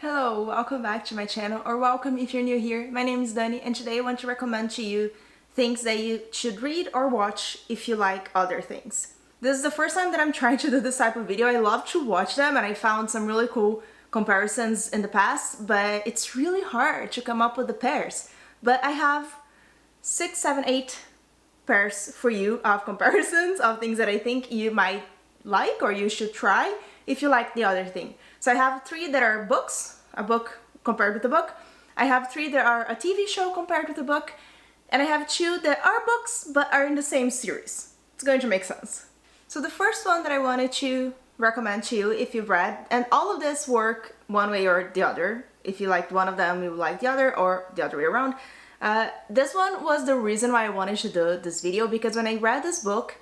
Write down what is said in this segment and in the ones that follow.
Hello, welcome back to my channel, or welcome if you're new here. My name is Dani, and today I want to recommend to you things that you should read or watch if you like other things. This is the first time that I'm trying to do this type of video. I love to watch them and I found some really cool comparisons in the past, but it's really hard to come up with the pairs. But I have 6, 7, 8 pairs for you of comparisons of things that I think you might like or you should try if you like the other thing. So I have 3 that are books, a book compared with a book. I have 3 that are a TV show compared with a book. And I have 2 that are books but are in the same series. It's going to make sense. So the first one that I wanted to recommend to you if you've read, and all of this work one way or the other. If you liked one of them, you like the other, or the other way around. This one was the reason why I wanted to do this video, because when I read this book,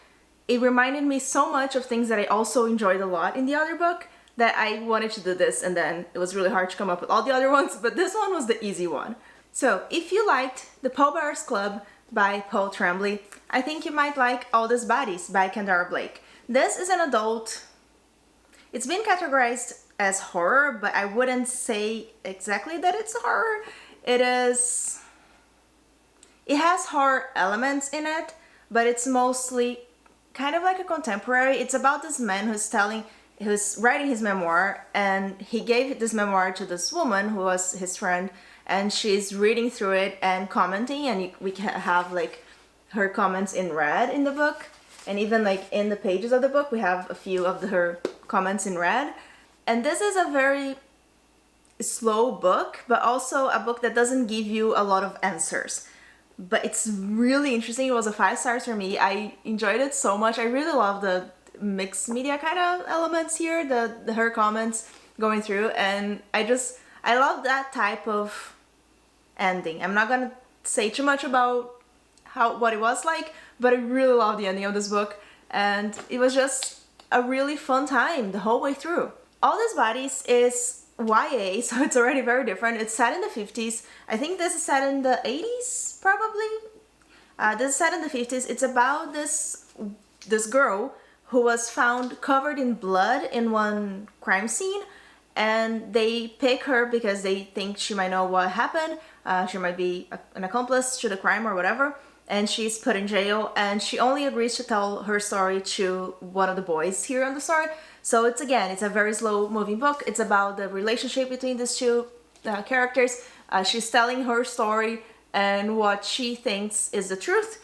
it reminded me so much of things that I also enjoyed a lot in the other book that I wanted to do this, and then it was really hard to come up with all the other ones, but this one was the easy one. So if you liked The Pallbearers Club by Paul Tremblay, I think you might like All These Bodies by Kendara Blake. This is an adult. It's been categorized as horror, but I wouldn't say exactly that it's horror. It has horror elements in it, but it's mostly kind of like a contemporary. It's about this man who's writing his memoir, and he gave this memoir to this woman who was his friend, and she's reading through it and commenting, and we can have like her comments in red in the book, and even like in the pages of the book we have a few of her comments in red. And this is a very slow book, but also a book that doesn't give you a lot of answers, but it's really interesting. It was a 5 stars for me. I enjoyed it so much. I really love the mixed media kind of elements here, her comments going through, and I love that type of ending. I'm not gonna say too much about what it was like, but I really love the ending of this book, and it was just a really fun time the whole way through. All These Bodies is YA, so it's already very different. It's set in the 50s. I think this is set in the 80s, probably. This is set in the 50s. It's about this girl who was found covered in blood in one crime scene, and they pick her because they think she might know what happened. She might be an accomplice to the crime or whatever, and she's put in jail, and she only agrees to tell her story to one of the boys here on the story. So it's a very slow moving book. It's about the relationship between these two characters. She's telling her story and what she thinks is the truth.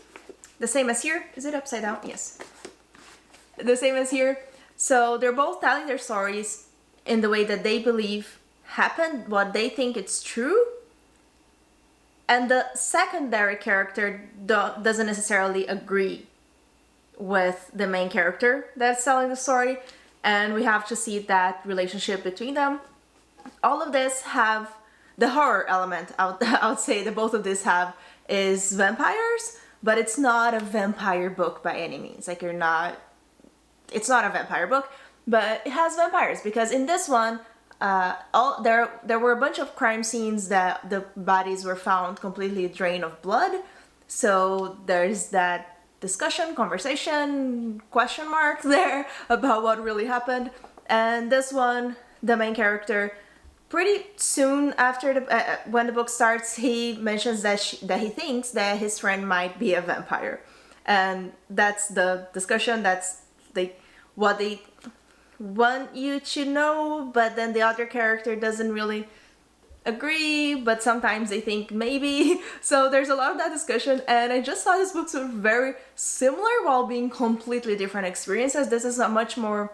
The same as here. Is it upside down? Yes. The same as here. So they're both telling their stories in the way that they believe happened, what they think it's true. And the secondary character doesn't necessarily agree with the main character that's telling the story, and we have to see that relationship between them. All of this have the horror element, I would say that both of these have, is vampires, but it's not a vampire book by any means. Like it's not a vampire book, but it has vampires, because in this one, there were a bunch of crime scenes that the bodies were found completely drained of blood. So there's that discussion, conversation, question mark there about what really happened. And this one, the main character, pretty soon after when the book starts, he mentions that he thinks that his friend might be a vampire, and that's the discussion. That's what they want you to know, but then the other character doesn't really agree, but sometimes they think maybe. So there's a lot of that discussion, and I just thought these books were very similar while being completely different experiences. This is a much more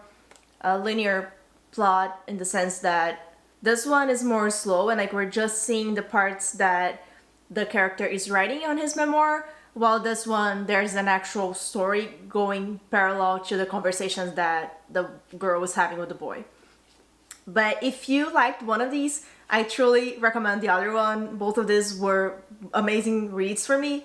linear plot, in the sense that this one is more slow, and like we're just seeing the parts that the character is writing on his memoir, while this one, there's an actual story going parallel to the conversations that the girl was having with the boy. But if you liked one of these, I truly recommend the other one. Both of these were amazing reads for me.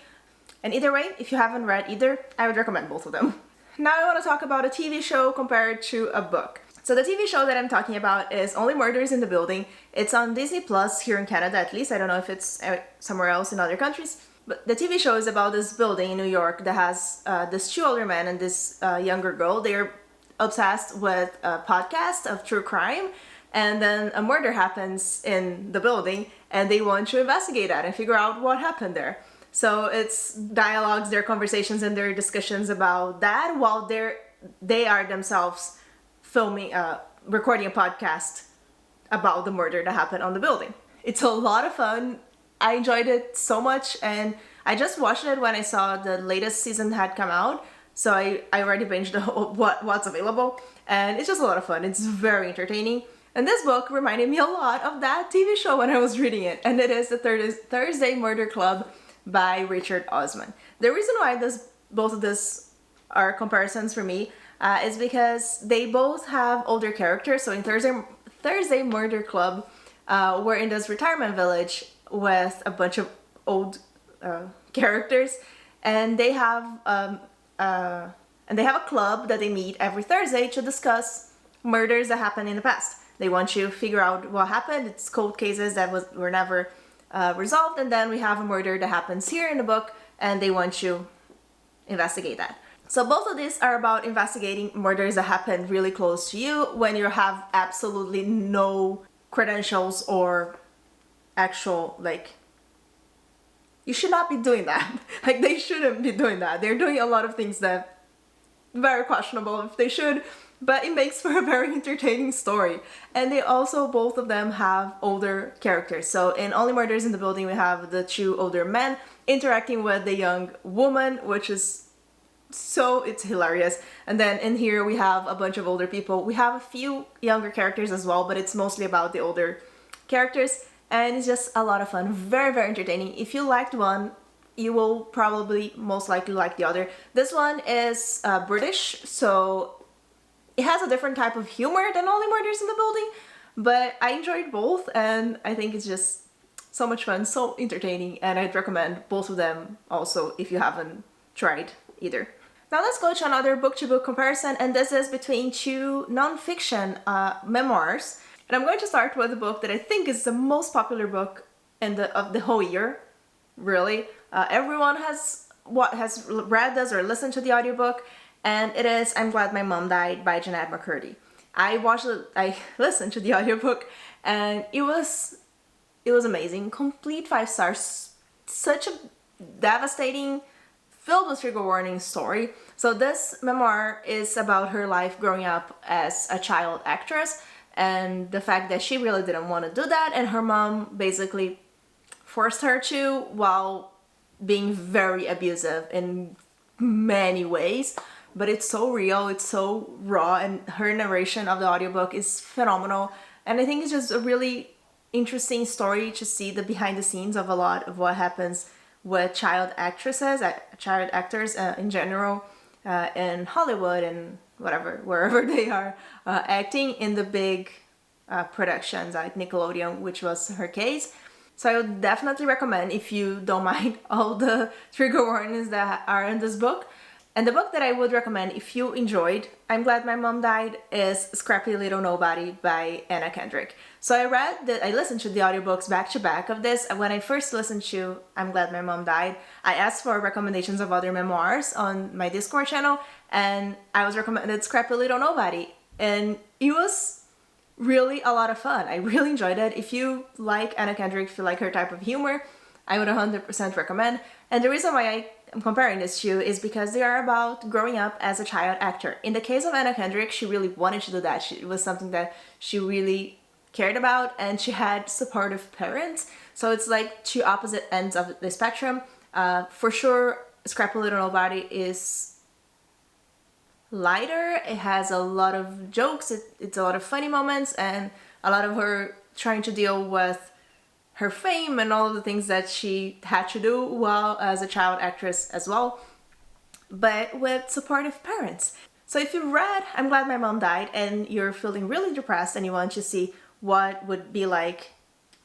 And either way, if you haven't read either, I would recommend both of them. Now I want to talk about a TV show compared to a book. So the TV show that I'm talking about is Only Murders in the Building. It's on Disney Plus here in Canada, at least. I don't know if it's somewhere else in other countries. But the TV show is about this building in New York that has this 2 older men and this younger girl. They're obsessed with a podcast of true crime. and then a murder happens in the building, and they want to investigate that and figure out what happened there. So it's dialogues, their conversations, and their discussions about that while they are themselves filming, recording a podcast about the murder that happened on the building. It's a lot of fun. I enjoyed it so much, and I just watched it when I saw the latest season had come out. So I already binged what's available, and it's just a lot of fun. It's very entertaining. And this book reminded me a lot of that TV show when I was reading it, and it is the Thursday Murder Club by Richard Osman. The reason why both of this are comparisons for me is because they both have older characters. So in Thursday Murder Club, we're in this retirement village with a bunch of old characters, and they have a club that they meet every Thursday to discuss murders that happened in the past. They want you to figure out what happened. It's cold cases that were never resolved, and then we have a murder that happens here in the book, and they want you to investigate that. So both of these are about investigating murders that happen really close to you when you have absolutely no credentials or actual, like, you should not be doing that. Like, they shouldn't be doing that. They're doing a lot of things that very questionable if they should, but it makes for a very entertaining story. And they also, both of them, have older characters. So in Only Murders in the Building, we have the two older men interacting with the young woman, which is it's hilarious. And then in here we have a bunch of older people. We have a few younger characters as well, but it's mostly about the older characters. And it's just a lot of fun. Very, very entertaining. If you liked one, you will probably most likely like the other. This one is British, so it has a different type of humor than Only Murders in the Building, but I enjoyed both, and I think it's just so much fun, so entertaining, and I'd recommend both of them also if you haven't tried either. Now let's go to another book-to-book comparison, and this is between two non-fiction memoirs. And I'm going to start with a book that I think is the most popular book of the whole year, really. Everyone has read this or listened to the audiobook, and it is I'm Glad My Mom Died by Jeanette McCurdy. I listened to the audiobook, and it was amazing. Complete 5 stars. Such a devastating, filled with trigger warning story. So this memoir is about her life growing up as a child actress, and the fact that she really didn't want to do that, and her mom basically forced her to, while being very abusive in many ways. But it's so real, it's so raw, and her narration of the audiobook is phenomenal. And I think it's just a really interesting story to see the behind the scenes of a lot of what happens with child actors in general, in Hollywood and wherever they are acting in the big productions like Nickelodeon, which was her case. So I would definitely recommend, if you don't mind all the trigger warnings that are in this book. And the book that I would recommend if you enjoyed I'm Glad My Mom Died is Scrappy Little Nobody by Anna Kendrick. So I listened to the audiobooks back to back of this. When I first listened to I'm Glad My Mom Died, I asked for recommendations of other memoirs on my Discord channel, and I was recommended Scrappy Little Nobody. And it was really a lot of fun. I really enjoyed it. If you like Anna Kendrick, if you like her type of humor, I would 100% recommend. And the reason why I'm comparing this to is because they are about growing up as a child actor. In the case of Anna Kendrick, she really wanted to do that. It was something that she really cared about, and she had supportive parents. So it's like two opposite ends of the spectrum. For sure, Scrappy Little Nobody is lighter. It has a lot of jokes. It's a lot of funny moments, and a lot of her trying to deal with her fame and all of the things that she had to do while as a child actress as well, but with supportive parents. So if you read I'm Glad My Mom Died and you're feeling really depressed and you want to see what would be like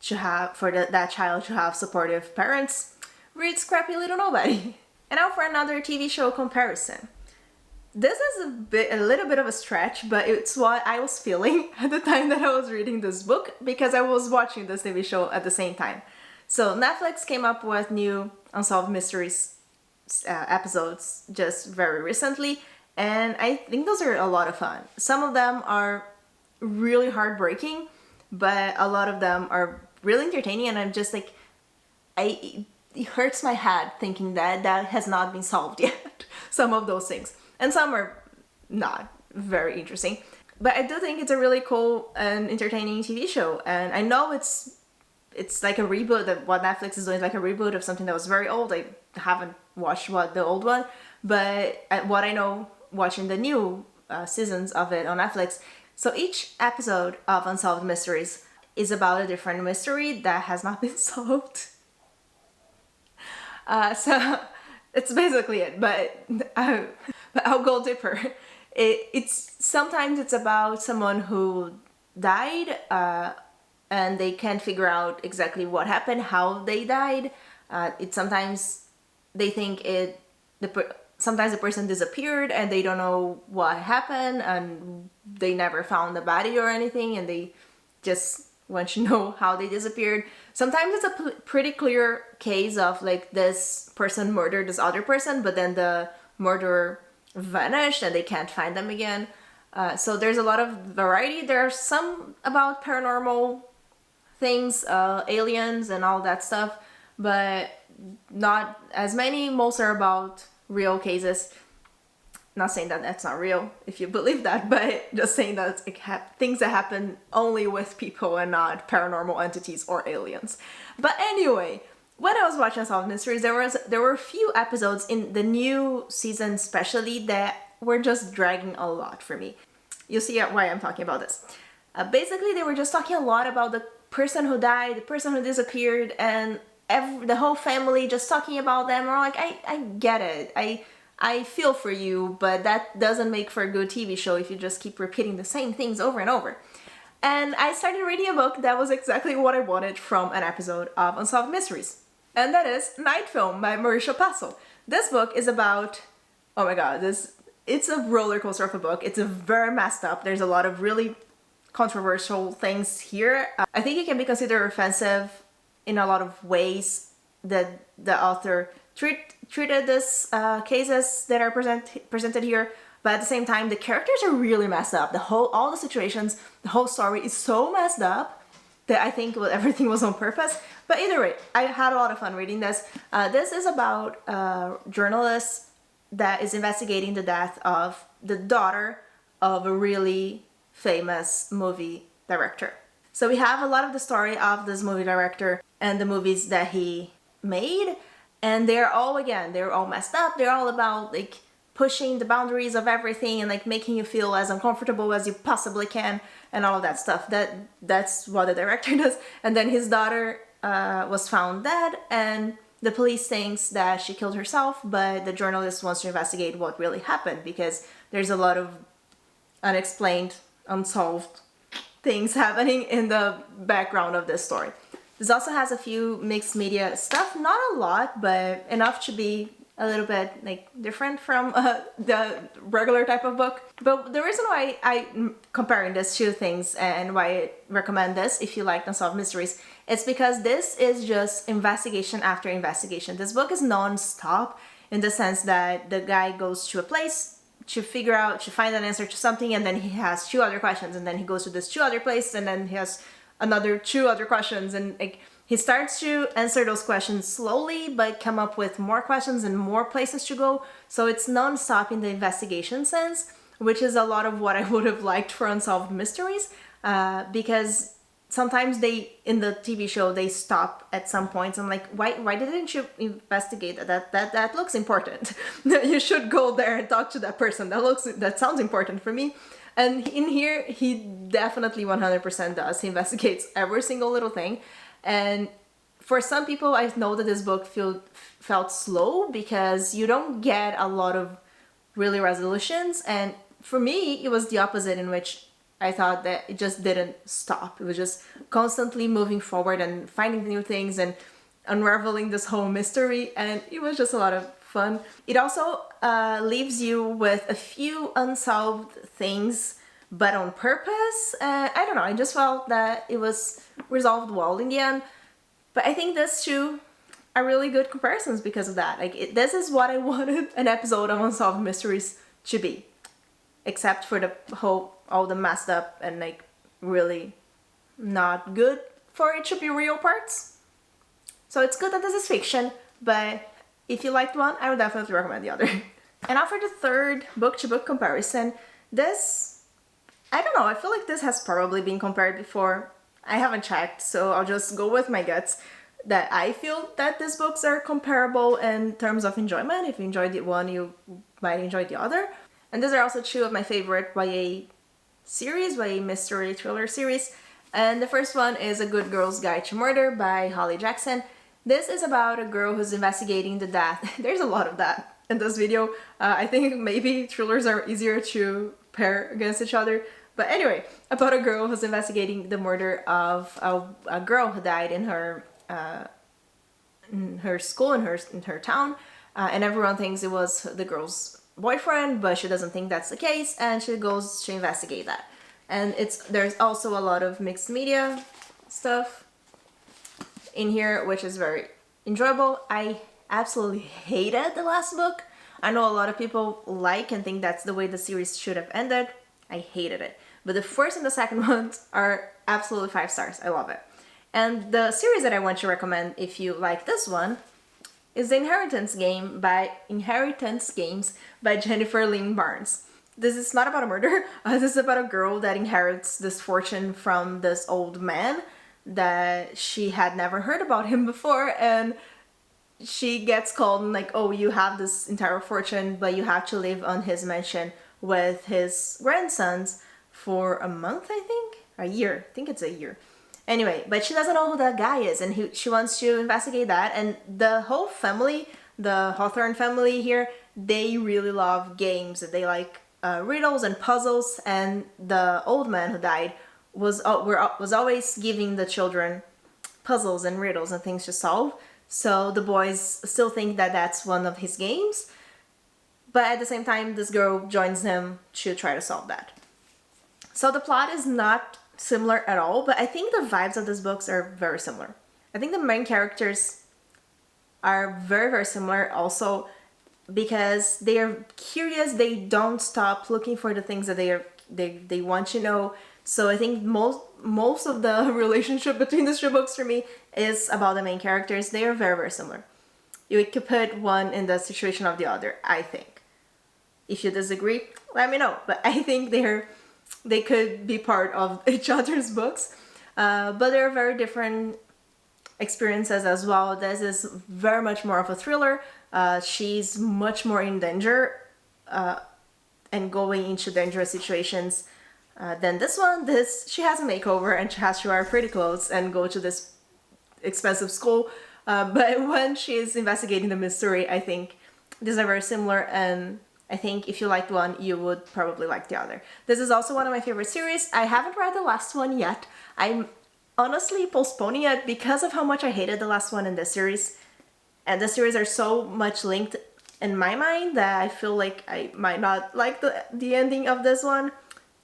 to have that child to have supportive parents, read Scrappy Little Nobody. And now for another TV show comparison. This is a little bit of a stretch, but it's what I was feeling at the time that I was reading this book, because I was watching this TV show at the same time. So Netflix came up with new Unsolved Mysteries episodes just very recently, and I think those are a lot of fun. Some of them are really heartbreaking, but a lot of them are really entertaining, and I'm just like, it hurts my head thinking that that has not been solved yet. Some of those things, and some are not very interesting. But I do think it's a really cool and entertaining TV show, and I know it's like a reboot. That what Netflix is doing is like a reboot of something that was very old. I haven't watched the old one, but what I know watching the new seasons of it on Netflix. So each episode of Unsolved Mysteries is about a different mystery that has not been solved. So it's basically it, but I'll go deeper. It's sometimes it's about someone who died, and they can't figure out exactly what happened, how they died. It sometimes they think sometimes the person disappeared and they don't know what happened, and they never found the body or anything, and they just want to know how they disappeared. Sometimes it's a pretty clear case of like this person murdered this other person, but then the murderer vanished and they can't find them again. So there's a lot of variety. There are some about paranormal things, aliens and all that stuff, but not as many. Most are about real cases. Not saying that that's not real if you believe that, but just saying that it's things that happen only with people and not paranormal entities or aliens. But anyway, when I was watching Unsolved Mysteries, there were a few episodes in the new season especially that were just dragging a lot for me. You'll see why I'm talking about this. Basically, they were just talking a lot about the person who died, the person who disappeared, and the whole family just talking about them. Or like, I get it. I feel for you, but that doesn't make for a good TV show if you just keep repeating the same things over and over. And I started reading a book that was exactly what I wanted from an episode of Unsolved Mysteries. And that is Night Film by Mauricio Passo. This book is about, oh my god, it's a roller coaster of a book. It's very messed up. There's a lot of really controversial things here. I think it can be considered offensive in a lot of ways that the author treated this cases that are presented here, but at the same time the characters are really messed up. All the situations, the whole story is so messed up that I think everything was on purpose. But either way, I had a lot of fun reading this. This is about a journalist that is investigating the death of the daughter of a really famous movie director. So we have a lot of the story of this movie director and the movies that he made. And they're all messed up. They're all about like pushing the boundaries of everything and like making you feel as uncomfortable as you possibly can and all of that stuff. That's what the director does. And then his daughter was found dead, and the police thinks that she killed herself, but the journalist wants to investigate what really happened because there's a lot of unexplained, unsolved things happening in the background of this story. This also has a few mixed media stuff, not a lot, but enough to be a little bit like different from the regular type of book. But the reason why I'm comparing these two things and why I recommend this if you like Unsolved Mysteries, it's because this is just investigation after investigation. This book is non-stop in the sense that the guy goes to a place to find an answer to something, and then he has two other questions, and then he goes to this two other place, and then he has another two other questions, and like he starts to answer those questions slowly but come up with more questions and more places to go. So it's non-stop in the investigation sense, which is a lot of what I would have liked for Unsolved Mysteries, because sometimes in the TV show they stop at some points. I'm like, why didn't you investigate that looks important. You should go there and talk to that person. That sounds important for me. And in here, he definitely 100% does. He investigates every single little thing. And for some people, I know that this book felt slow because you don't get a lot of really resolutions. And for me, it was the opposite, in which I thought that it just didn't stop. It was just constantly moving forward and finding new things and unraveling this whole mystery. And it was just a lot of fun. It also leaves you with a few unsolved things, but on purpose. I don't know, I just felt that it was resolved well in the end. But I think these two are really good comparisons because of that. Like this is what I wanted an episode of Unsolved Mysteries to be, except for all the messed up and like really not good for it to be real parts. So it's good that this is fiction, but if you liked one, I would definitely recommend the other. And now for the third book-to-book comparison, this, I don't know, I feel like this has probably been compared before. I haven't checked, so I'll just go with my guts that I feel that these books are comparable in terms of enjoyment. If you enjoyed the one, you might enjoy the other. And these are also two of my favorite YA series, YA mystery thriller series. And the first one is A Good Girl's Guide to Murder by Holly Jackson. This is about a girl who's investigating the death. There's a lot of that in this video. I think maybe thrillers are easier to pair against each other. But anyway, about a girl who's investigating the murder of a girl who died in her school, in her town. And everyone thinks it was the girl's boyfriend, but she doesn't think that's the case, and she goes to investigate that. And there's also a lot of mixed media stuff in here, which is very enjoyable. I absolutely hated the last book. I know a lot of people like and think that's the way the series should have ended. I hated it. But the first and the second ones are absolutely 5 stars. I love it. And the series that I want to recommend if you like this one is The Inheritance Games by Jennifer Lynn Barnes. This is not about a murder. This is about a girl that inherits this fortune from this old man that she had never heard about him before, and she gets called and like, oh, you have this entire fortune, but you have to live on his mansion with his grandsons for a month, I think? A year. I think it's a year. Anyway, but she doesn't know who that guy is, and she wants to investigate that. And the whole family, the Hawthorne family here, they really love games. They like riddles and puzzles, and the old man who died was always giving the children puzzles and riddles and things to solve. So the boys still think that that's one of his games, but at the same time, this girl joins him to try to solve that. So the plot is not similar at all, but I think the vibes of these books are very similar. I think the main characters are very, very similar also because they are curious. They don't stop looking for the things that they want to know. So I think most of the relationship between these two books for me is about the main characters. They are very, very similar. You could put one in the situation of the other, I think. If you disagree, let me know. But I think they could be part of each other's books. But they're very different experiences as well. This is very much more of a thriller. She's much more in danger and going into dangerous situations than this one. She has a makeover and she has to wear pretty clothes and go to this expensive school. But when she is investigating the mystery, I think these are very similar, and I think if you liked one, you would probably like the other. This is also one of my favorite series. I haven't read the last one yet. I'm honestly postponing it because of how much I hated the last one in this series. And the series are so much linked in my mind that I feel like I might not like the ending of this one.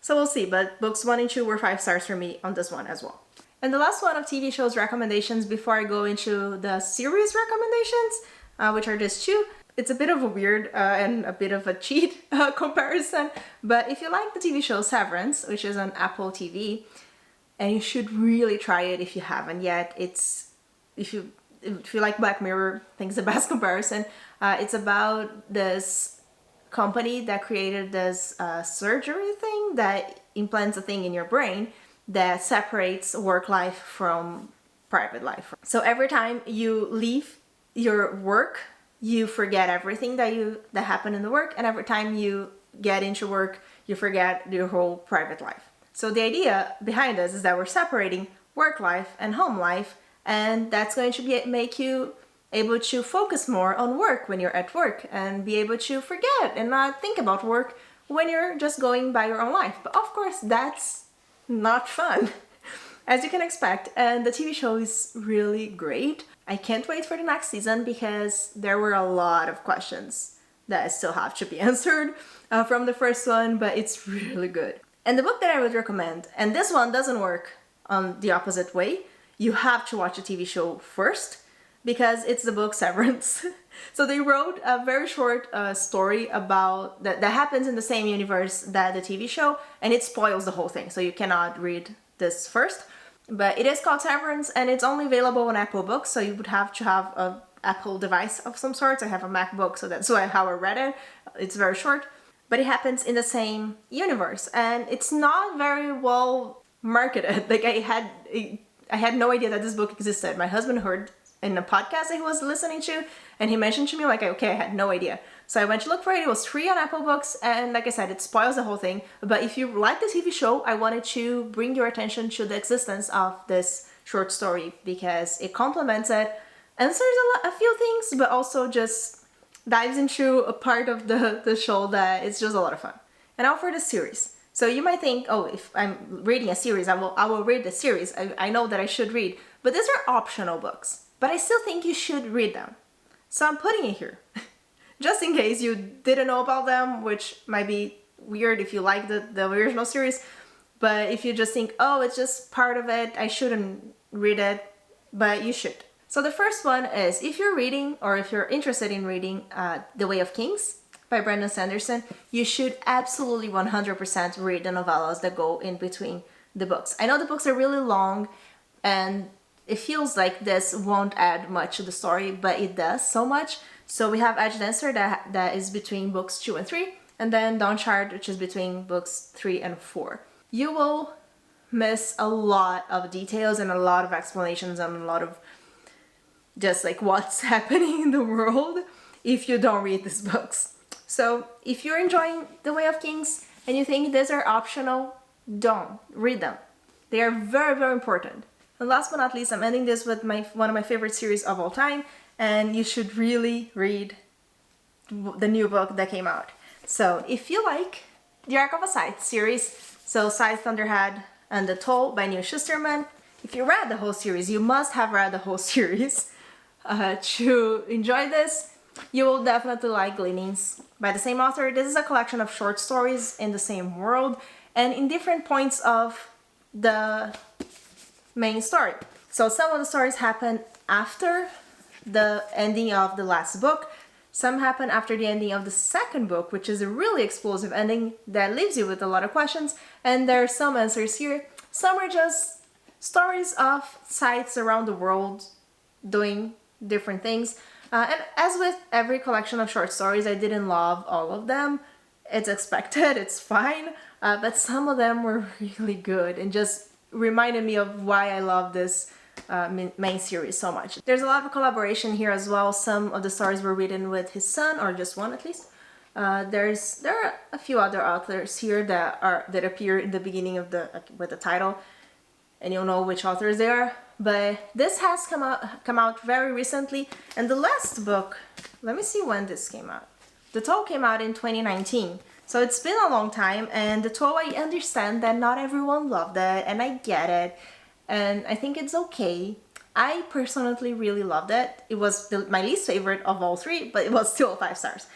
So we'll see, but books 1 and 2 were 5 stars for me on this one as well. And the last one of TV shows recommendations before I go into the series recommendations, which are just 2. It's a bit of a weird and a bit of a cheat comparison, but if you like the TV show Severance, which is on Apple TV, and you should really try it if you haven't yet. If you like Black Mirror, I think it's the best comparison. It's about this company that created this surgery thing that implants a thing in your brain that separates work life from private life. So every time you leave your work, you forget everything that happened in the work, and every time you get into work, you forget your whole private life. So the idea behind this is that we're separating work life and home life, and that's going to make you able to focus more on work when you're at work and be able to forget and not think about work when you're just going by your own life. But of course, that's not fun, as you can expect. And the TV show is really great. I can't wait for the next season because there were a lot of questions that still have to be answered from the first one, but it's really good. And the book that I would recommend, and this one doesn't work on the opposite way, you have to watch the TV show first because it's the book Severance. So they wrote a very short story about that happens in the same universe that the TV show, and it spoils the whole thing, so you cannot read this first. But it is called Severance, and it's only available on Apple Books, so you would have to have a Apple device of some sort. I have a MacBook, so that's how I read it. It's very short, but it happens in the same universe, and it's not very well marketed. Like I had no idea that this book existed. My husband heard in a podcast that he was listening to, and he mentioned to me, like, okay, I had no idea. So I went to look for it. It was free on Apple Books, and like I said, it spoils the whole thing. But if you like the TV show, I wanted to bring your attention to the existence of this short story because it complements it, answers a few things, but also just dives into a part of the show that is just a lot of fun. And now for the series. So you might think, oh, if I'm reading a series, I will read the series. I know that I should read, but these are optional books. But I still think you should read them. So I'm putting it here. Just in case you didn't know about them, which might be weird if you like the original series. But if you just think, oh, it's just part of it, I shouldn't read it, but you should. So the first one is, if you're reading or if you're interested in reading The Way of Kings by Brandon Sanderson, you should absolutely 100% read the novellas that go in between the books. I know the books are really long and it feels like this won't add much to the story, but it does so much. So we have Edge Dancer that is between books 2 and 3, and then Dawnshard, which is between books 3 and 4. You will miss a lot of details and a lot of explanations and a lot of just like what's happening in the world if you don't read these books. So if you're enjoying The Way of Kings and you think these are optional, don't read them. They are very, very important. And last but not least, I'm ending this with one of my favorite series of all time, and you should really read the new book that came out. So if you like the Arc of a Scythe series, so Scythe, Thunderhead, and The Toll by Neil Shusterman, if you read the whole series, you must have read the whole series to enjoy this. You will definitely like Gleanings by the same author. This is a collection of short stories in the same world and in different points of the main story. So some of the stories happen after the ending of the last book. Some happen after the ending of the second book, which is a really explosive ending that leaves you with a lot of questions. And there are some answers here. Some are just stories of scythes around the world doing different things. And as with every collection of short stories, I didn't love all of them. It's expected, it's fine. But some of them were really good and just reminded me of why I love this main series so much. There's a lot of collaboration here as well. Some of the stories were written with his son, or just one at least. There are a few other authors here that appear in the beginning of with the title, and you'll know which authors they are. But this has come out very recently, and the last book, let me see when this came out. The Toll came out in 2019. So it's been a long time, and The Toll, I understand that not everyone loved it, and I get it, and I think it's okay. I personally really loved it. It was my least favorite of all three, but it was still 5 stars.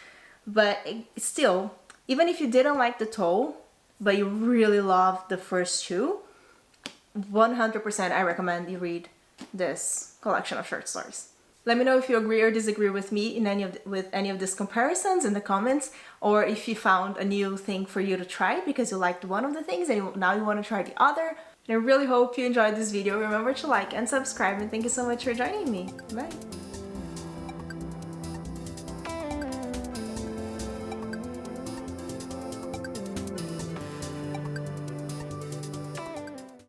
But still, even if you didn't like The Toll, but you really loved the first two, 100% I recommend you read this collection of short stories. Let me know if you agree or disagree with me in with any of these comparisons in the comments, or if you found a new thing for you to try because you liked one of the things and now you want to try the other. And I really hope you enjoyed this video. Remember to like and subscribe, and thank you so much for joining me. Bye!